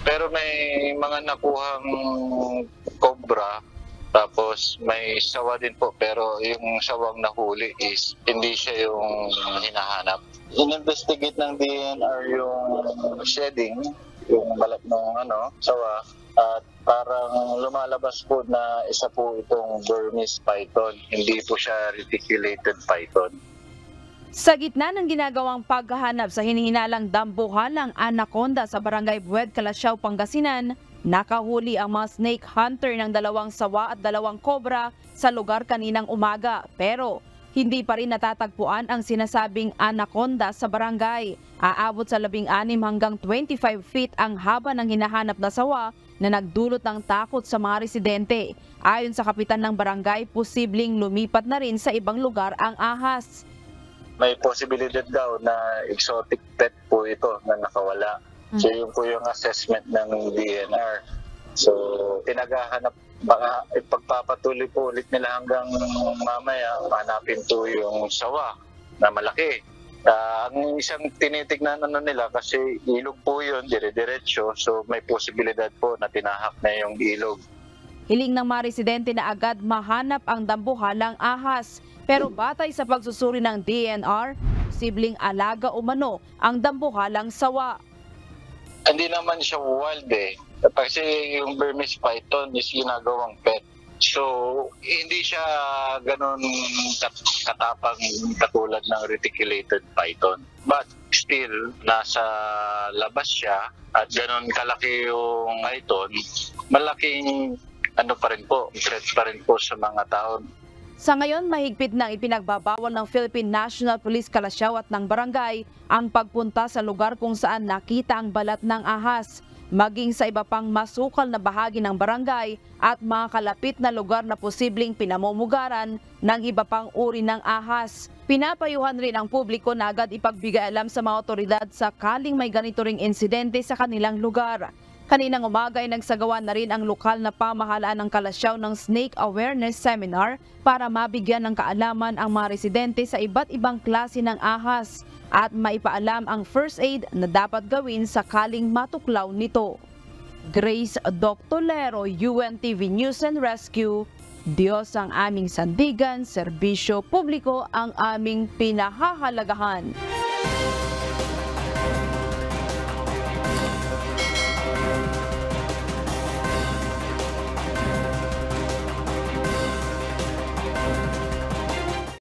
Pero may mga nakuhang cobra, tapos may sawa din po, pero yung sawang nahuli is hindi siya yung hinahanap. In-investigate ng DNR yung shedding, yung balat ng sawa, at parang lumalabas po na isa po itong Burmese python, hindi po siya reticulated python. Sa gitna ng ginagawang paghahanap sa hinihinalang dambuhalang anaconda sa Barangay Bued, Calasiao, Pangasinan, nakahuli ang mga snake hunter ng 2 sawa at 2 cobra sa lugar kaninang umaga. Pero hindi pa rin natatagpuan ang sinasabing anaconda sa barangay. Aabot sa 16 hanggang 25 feet ang haba ng hinahanap na sawa na nagdulot ng takot sa mga residente. Ayon sa kapitan ng barangay, posibleng lumipat na rin sa ibang lugar ang ahas. May posibilidad daw na exotic pet po ito na nakawala. So yun po yung assessment ng DNR. So tinagahanap, baka ipagpapatuloy po ulit nila hanggang mamaya hanapin po yung sawa na malaki. Ang isang tinitignan nila kasi ilog po yun, dire-diretso, so may posibilidad po na tinahak na yung ilog. Hiling ng mga residente na agad mahanap ang dambuhalang ahas. Pero batay sa pagsusuri ng DNR, posibleng alaga umano ang dambuhalang sawa. Hindi naman siya wild kasi yung Burmese python is ginagawang pet. So hindi siya ganun katapang katulad ng reticulated python. But still, nasa labas siya at ganun kalaki yung python, malaking pa rin po, threat pa rin po sa mga tao. Sa ngayon, mahigpit nang ipinagbabawal ng Philippine National Police Calasiao at ng barangay ang pagpunta sa lugar kung saan nakita ang balat ng ahas, maging sa iba pang masukal na bahagi ng barangay at mga kalapit na lugar na posibleng pinamumugaran ng iba pang uri ng ahas. Pinapayuhan rin ang publiko na agad ipagbigay alam sa mga otoridad sakaling may ganito ring insidente sa kanilang lugar. Kaninang umaga ay nagsagawa na rin ang lokal na pamahalaan ng Calasiao ng Snake Awareness Seminar para mabigyan ng kaalaman ang mga residente sa iba't ibang klase ng ahas at maipaalam ang first aid na dapat gawin sakaling matuklaw nito. Grace Doctolero, UNTV News and Rescue. Diyos ang aming sandigan, serbisyo publiko ang aming pinahahalagahan.